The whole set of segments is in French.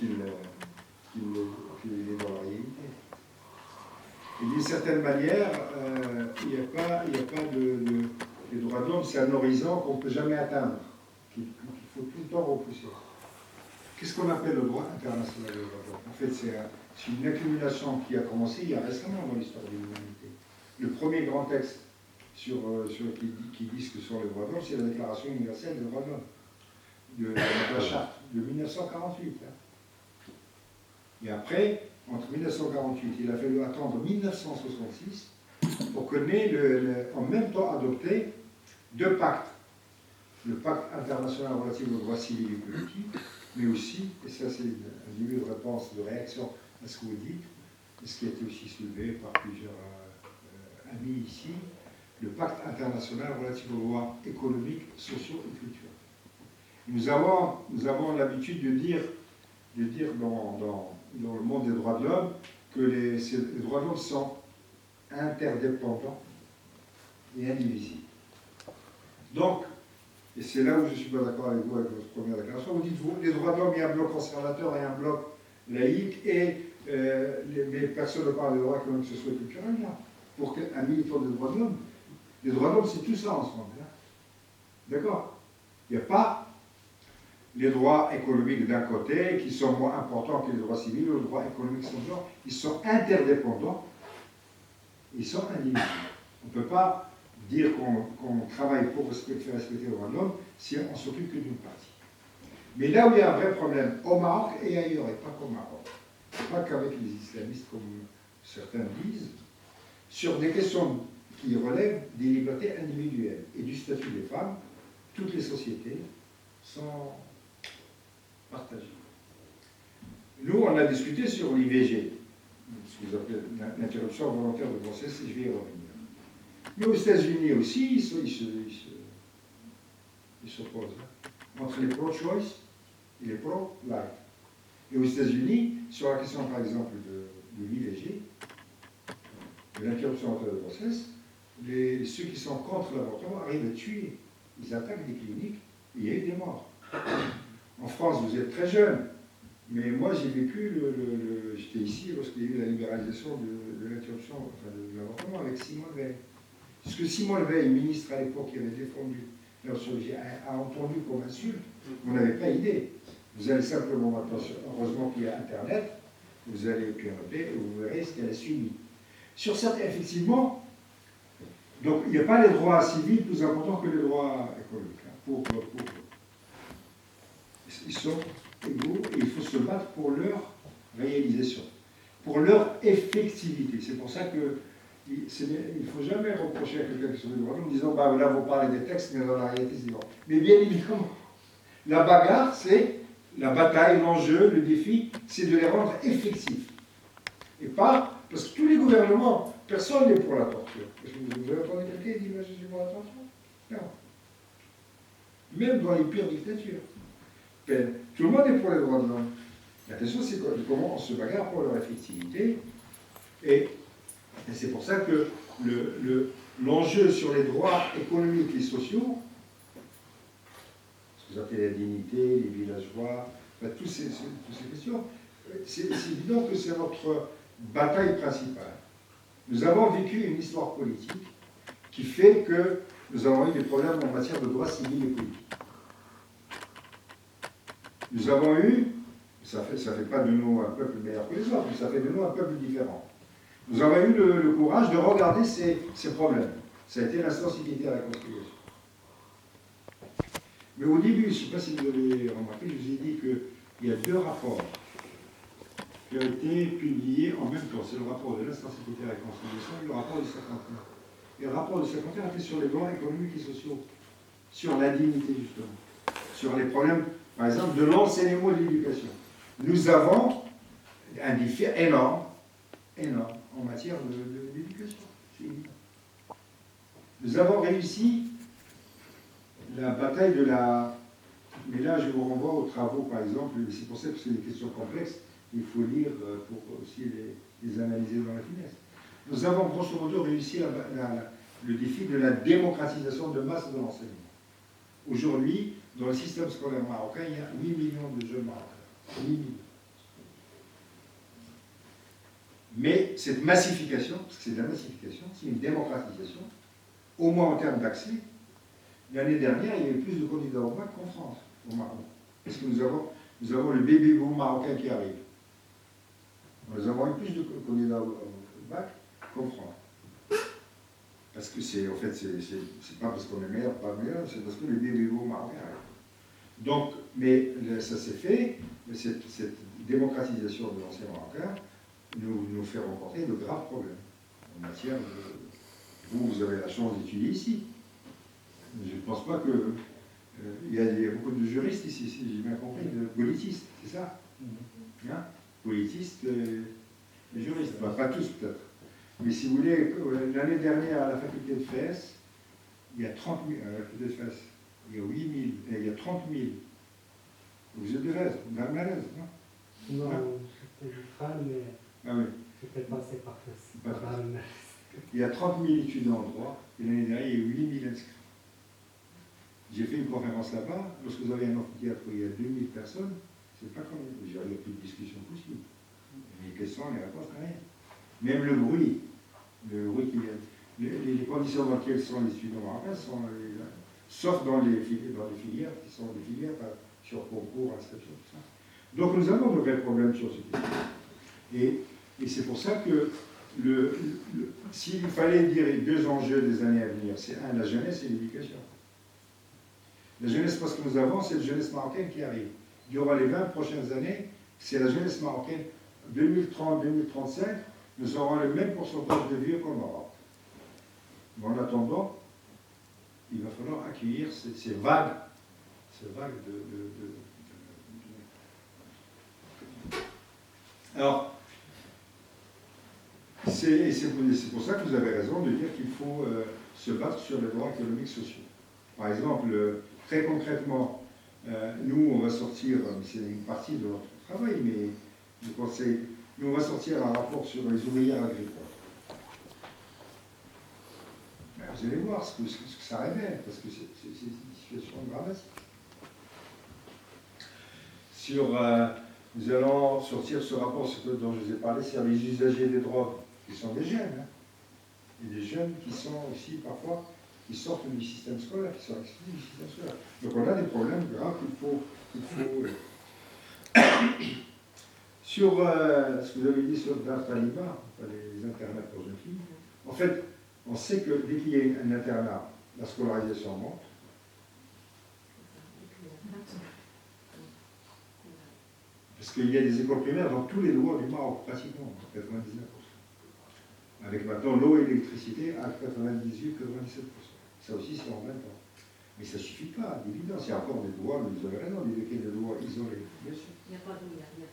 qu'il est dans la réalité. Et d'une certaine manière, il n'y a pas les droits de l'homme, c'est un horizon qu'on ne peut jamais atteindre, qu'il faut tout le temps repousser. Qu'est-ce qu'on appelle le droit international des droits de l'homme? En fait, c'est une accumulation qui a commencé il y a récemment dans l'histoire de l'humanité. Le premier grand texte qui dit ce que sont les droits de l'homme, c'est la Déclaration universelle des droits de l'homme, de la Charte de 1948. Hein. Et après, entre 1948, il a fallu attendre 1966 pour qu'on ait en même temps adopté deux pactes. Le pacte international relatif aux droits civils et politiques, mais aussi, et ça c'est un début de réponse, de réaction à ce que vous dites, et ce qui a été aussi soulevé par plusieurs amis ici, le pacte international relatif aux droits économiques, sociaux et culturels. Nous avons l'habitude de dire dans le monde des droits de l'homme que les droits de l'homme sont interdépendants et indivisibles. Donc, et c'est là où je ne suis pas d'accord avec vous, avec votre première déclaration, vous dites, les droits de l'homme, il y a un bloc conservateur et un bloc laïque, et mais personne ne parle des droits économiques, sociaux et culturels, là. Pour un militant des droits de l'homme, les droits de l'homme, c'est tout ça ensemble. Hein. D'accord? Il n'y a pas les droits économiques d'un côté, qui sont moins importants que les droits civils, ou les droits économiques sont genre, ils sont interdépendants, ils sont indivisibles. On ne peut pas dire qu'on travaille pour faire respecter les droits de l'homme si on ne s'occupe que d'une partie. Mais là où il y a un vrai problème, au Maroc et ailleurs, et pas qu'au Maroc, pas qu'avec les islamistes comme certains disent, sur des questions qui relèvent des libertés individuelles et du statut des femmes, toutes les sociétés sont partagées. Nous, on a discuté sur l'IVG, ce que vous appelez l'interruption volontaire de grossesse, et je vais y revenir. Mais aux États-Unis aussi, ils s'opposent entre les pro-choice et les pro-life. Et aux États-Unis, sur la question par exemple de l'IVG, de l'interruption volontaire de grossesse, ceux qui sont contre l'avortement arrivent à tuer. Ils attaquent des cliniques et il y a eu des morts. En France, vous êtes très jeune, mais moi j'ai vécu, j'étais ici lorsqu'il y a eu la libéralisation de l'interruption, enfin de l'avortement avec Simone Veil. Ce que Simone Veil, ministre à l'époque qui avait défendu leur chirurgie, a entendu comme insulte, vous n'avez pas idée. Vous allez simplement maintenant, heureusement qu'il y a Internet, vous allez pirater et vous verrez ce qu'elle a subi. Sur certains, effectivement, donc il n'y a pas les droits civils plus importants que les droits économiques. Hein, ils sont égaux et il faut se battre pour leur réalisation, pour leur effectivité. C'est pour ça que il ne faut jamais reprocher à quelqu'un qui sont des droits de l'homme en disant bah, là vous parlez des textes, mais dans la réalité c'est différent. Mais bien évidemment, la bagarre, c'est la bataille, l'enjeu, le défi, c'est de les rendre effectifs. Et pas, parce que tous les gouvernements, personne n'est pour la torture. Vous avez entendu quelqu'un qui dit moi je suis pour la torture? Non. Même dans les pires dictatures. Tout le monde est pour les droits de l'homme. La question, c'est comment on se bagarre pour leur effectivité. Et c'est pour ça que l'enjeu sur les droits économiques et sociaux, ce que vous appelez la dignité, les villageois, toutes ces questions, c'est évident que c'est notre bataille principale. Nous avons vécu une histoire politique qui fait que nous avons eu des problèmes en matière de droits civils et politiques. Nous avons eu, ça fait pas de nous un peuple meilleur que les autres, mais ça fait de nous un peuple différent. Nous avons eu le courage de regarder ces problèmes. Ça a été l'instance qui était à la Constitution. Mais au début, je ne sais pas si vous avez remarqué, je vous ai dit qu'il y a deux rapports qui ont été publiés en même temps. C'est le rapport de l'instance qui était à la Constitution et le rapport du 51. Et le rapport du 51 était sur les droits économiques et sociaux, sur la dignité justement, sur les problèmes, par exemple, de l'enseignement et de l'éducation. Nous avons un défi énorme en matière d'éducation. C'est évident. Nous avons réussi la bataille de la... Mais là, je vous renvoie aux travaux, par exemple, c'est pour ça que c'est des questions complexes, il faut lire pour aussi les analyser dans la finesse. Nous avons grosso modo réussi le défi de la démocratisation de masse de l'enseignement. Aujourd'hui, dans le système scolaire marocain, il y a 8 millions de jeunes marocains. 8 millions. cette massification, parce que c'est de la massification, c'est une démocratisation, au moins en termes d'accès. L'année dernière, il y avait plus de candidats au bac qu'en France, au Maroc. Parce que nous avons le baby boom marocain qui arrive. Nous avons eu plus de candidats au bac qu'en France. Parce que en fait, c'est pas parce qu'on est meilleur, pas meilleur, c'est parce que le baby boom marocain arrive. Donc, mais ça s'est fait, cette démocratisation de l'ancien marocain nous fait rencontrer de graves problèmes en matière de... Vous avez la chance d'étudier ici. Je ne pense pas que... il y a beaucoup de juristes ici, si j'ai bien compris, de politistes, c'est ça hein? Politistes et juristes. Enfin, pas tous peut-être. Mais si vous voulez, l'année dernière à la faculté de FES, il y a 30 000, à la faculté de FES, il y a 8 000, il y a 30 000. Vous êtes de FES, dans le malaise, non? Non, j'étais du FRAN, mais ah oui. j'étais passé par FES. Il y a 30 000 étudiants en droit, et l'année dernière, il y a eu 8 000 inscrits. J'ai fait une conférence là-bas, lorsque vous avez un amphithéâtre où il y a 2000 personnes, c'est pas comme... Il n'y a plus de discussion possible. Les questions, les réponses, rien. Même le bruit qui vient. Les conditions dans lesquelles sont les étudiants marocains sont... sauf dans les filières, qui sont des filières sur concours, inscription, tout ça. Donc nous avons de vrais problèmes sur ce question. Et c'est pour ça que s'il fallait dire les deux enjeux des années à venir, c'est un, la jeunesse et l'éducation. La jeunesse, parce que nous avons, c'est la jeunesse marocaine qui arrive. Durant les 20 prochaines années, c'est la jeunesse marocaine. 2030-2035, nous aurons le même pourcentage de vieux qu'en Europe. Mais en attendant, il va falloir accueillir ces vagues Alors, c'est pour ça que vous avez raison de dire qu'il faut se battre sur les droits économiques sociaux. Par exemple, très concrètement, nous, on va sortir, c'est une partie de notre travail, mais je conseille, nous, on va sortir un rapport sur les ouvrières agricoles. Ben, vous allez voir ce que ça révèle, parce que c'est une situation dramatique. Nous allons sortir ce rapport dont je vous ai parlé, c'est les usagers des drogues, qui sont des jeunes, hein, et des jeunes qui sont aussi parfois, qui sortent du système scolaire, qui sont exclus du système scolaire. Donc on a des problèmes graves qu'il faut Sur ce que vous avez dit sur Dar Taliba, les internats pour jeunes filles, en fait, on sait que dès qu'il y a un internat, la scolarisation monte. Parce qu'il y a des écoles primaires dans tous les droits du Maroc, pratiquement, 99%. Avec maintenant l'eau et l'électricité à 98-97%. Ça aussi, c'est en 20 ans. Mais ça ne suffit pas, d'évidence. Il y a encore des lois, mais vous avez raison, des lois isolées, bien sûr. Il n'y a pas d'eau, il n'y a rien.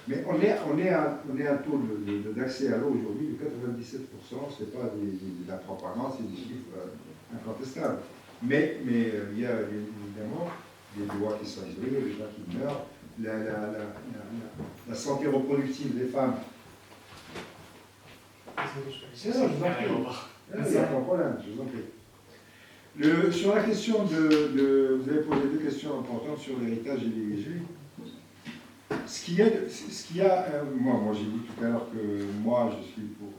Mais on est à un taux d'accès à l'eau aujourd'hui de 97%, ce n'est pas de la propagande, c'est des chiffres incontestables. Mais il y a évidemment des lois qui sont isolées, des gens qui meurent, la santé reproductive des femmes. C'est ça, je vous en prie. Il n'y a pas de problème, je vous en prie. Sur la question vous avez posé deux questions importantes sur l'héritage et l'IVG. Ce qu'il y a, moi j'ai dit tout à l'heure que moi je suis pour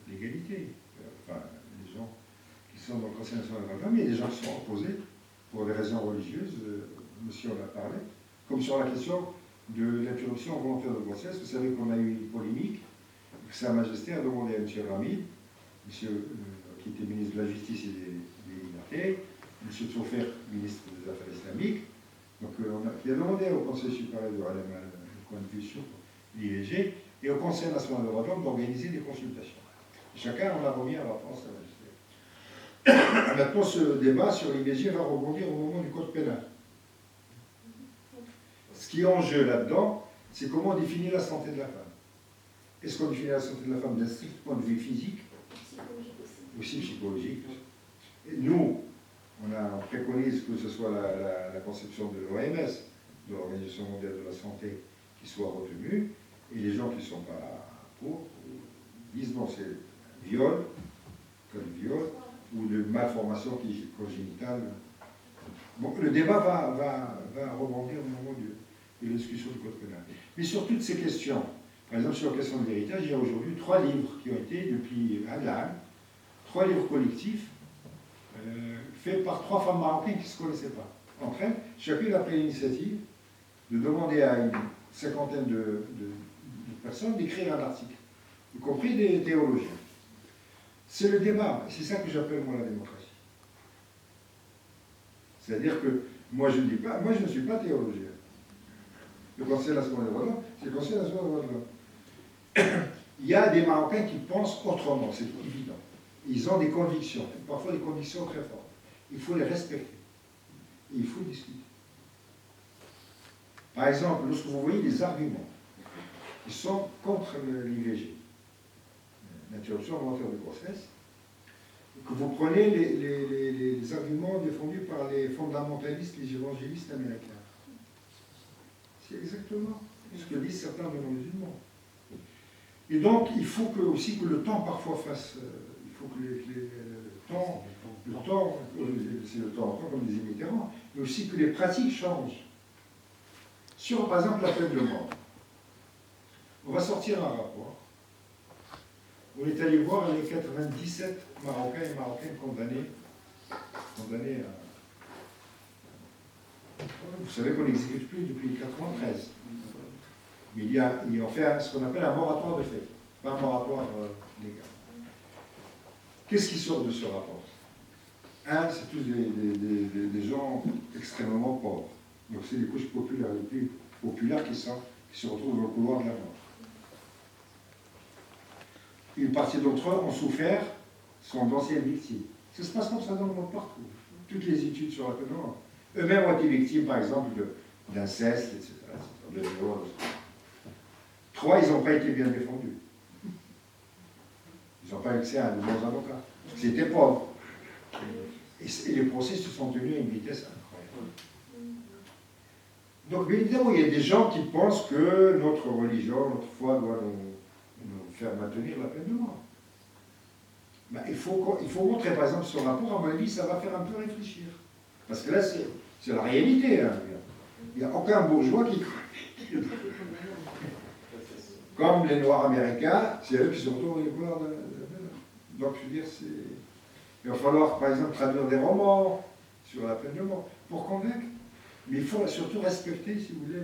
l'égalité. Enfin, les gens qui sont dans le Conseil national de la famille, il y a des gens qui sont opposés pour des raisons religieuses, monsieur en a parlé, comme sur la question de l'interruption volontaire de grossesse. Vous savez qu'on a eu une polémique, que Sa Majesté a demandé à M. Rami, monsieur qui était ministre de la Justice et des Libertés, M. Tsofer, ministre des Affaires islamiques. Donc il a demandé au Conseil supérieur de l'Ulama le point de vue sur l'IVG et au Conseil national de l'Europe d'organiser des consultations. Chacun en a remis à la France à la Majesté. Maintenant, ce débat sur l'IVG va rebondir au moment du code pénal. Ce qui est en jeu là-dedans, c'est comment on définit la santé de la femme. Est-ce qu'on définit la santé de la femme d'un strict point de vue physique, aussi psychologique. Et nous, on préconise que ce soit la conception de l'OMS, de l'Organisation mondiale de la santé, qui soit retenue, et les gens qui ne sont pas pour disent non, c'est viol, comme viol, ou de malformation congénitale. Donc le débat va rebondir au moment de la discussion du code pénal. Mais sur toutes ces questions, Par exemple, sur la question de l'héritage, il y a aujourd'hui 3 livres qui ont été, depuis Adlan, 3 livres collectifs faits par 3 femmes marocaines qui ne se connaissaient pas. Entre elles, chacune a pris l'initiative de demander à une cinquantaine de personnes d'écrire un article, y compris des théologiens. C'est le débat, c'est ça que j'appelle moi la démocratie. C'est-à-dire que moi je ne dis pas, moi je ne suis pas théologien. Le Conseil national des droits de l'homme, c'est le Conseil national des droits de l'homme. Il y a des Marocains qui pensent autrement, c'est évident. Ils ont des convictions, parfois des convictions très fortes. Il faut les respecter. Et il faut discuter. Par exemple, lorsque vous voyez des arguments qui sont contre l'IVG, l'interruption volontaire de grossesse, que vous prenez les arguments défendus par les fondamentalistes, les évangélistes américains. C'est exactement ce que disent certains de nos musulmans. Et donc, il faut aussi que le temps parfois fasse... il faut que le temps, c'est le temps comme disait Mitterrand, mais aussi que les pratiques changent. Sur, par exemple, la peine de mort. On va sortir un rapport. On est allé voir les 97 Marocains et Marocaines condamnés à... Vous savez qu'on n'exécute plus depuis 1993. Mais ils ont fait ce qu'on appelle un moratoire de fait, pas un moratoire légal. Qu'est-ce qui sort de ce rapport? C'est tous des gens extrêmement pauvres. Donc c'est les couches populaires, les plus populaires qui se retrouvent dans le couloir de la mort. Une partie d'entre eux ont souffert, sont d'anciennes victimes. Ça se passe comme ça dans le monde partout. Toutes les études sur la peine de mort. Eux-mêmes ont été victimes, par exemple, d'inceste, etc., de viol. 3, ils n'ont pas été bien défendus. Ils n'ont pas accès à de bons avocats. Parce qu'ils étaient pauvres. Et les procès se sont tenus à une vitesse incroyable. Donc, bien évidemment, il y a des gens qui pensent que notre religion, notre foi doit nous faire maintenir la peine de mort. Ben, il faut montrer, par exemple, ce rapport, à mon avis, ça va faire un peu réfléchir. Parce que là, c'est la réalité. Hein. Il n'y a aucun bourgeois qui... Comme les Noirs américains, c'est eux qui se retrouvent dans les couloirs de la peine. Donc, je veux dire, il va falloir, par exemple, traduire des romans sur la peine de mort pour convaincre. Mais il faut surtout respecter, si vous voulez,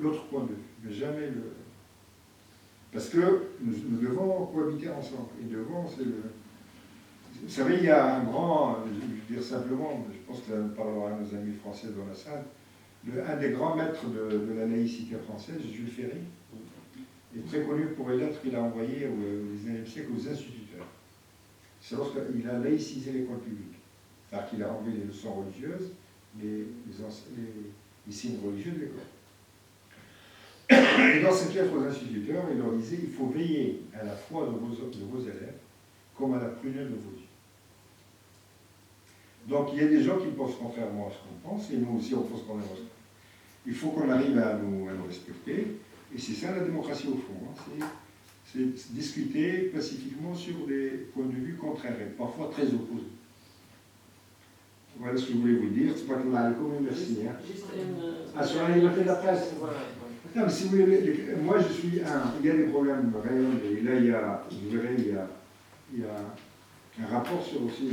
l'autre point de vue. Mais jamais le... Parce que nous devons cohabiter ensemble. Et devons, Vous savez, il y a un grand, je veux dire simplement, je pense que ça parlera à nos amis français dans la salle, un des grands maîtres de la laïcité française, Jules Ferry, est très connu pour les lettres qu'il a envoyées au XIXe siècle aux instituteurs. C'est lorsqu'il a laïcisé l'école publique. C'est-à-dire qu'il a enlevé les leçons religieuses, les signes religieux de l'école. Et dans cette lettre aux instituteurs, il leur disait, il faut veiller à la foi de vos élèves comme à la prunelle de vos yeux. Donc il y a des gens qui pensent contrairement à ce qu'on pense, et nous aussi on pense contrairement à ce qu'on pense. Il faut qu'on arrive à nous respecter, et c'est ça la démocratie au fond. Hein. C'est discuter pacifiquement sur des points de vue contraires, et parfois très opposés. Voilà ce que je voulais vous dire. C'est pas que mal, merci. Hein. Sur la liberté de la presse. Non, mais si vous voulez, moi je suis il y a des problèmes réels, et là vous verrez, il y a un rapport sur aussi,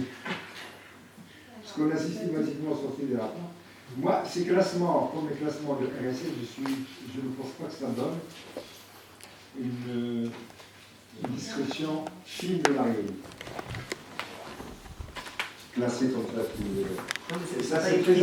parce qu'on a systématiquement sorti des rapports. Moi, ces classements, comme les classements de RSS, je ne pense pas que ça donne une description fine de la réalité. Classé comme ça, si vous voulez. Ça, c'est très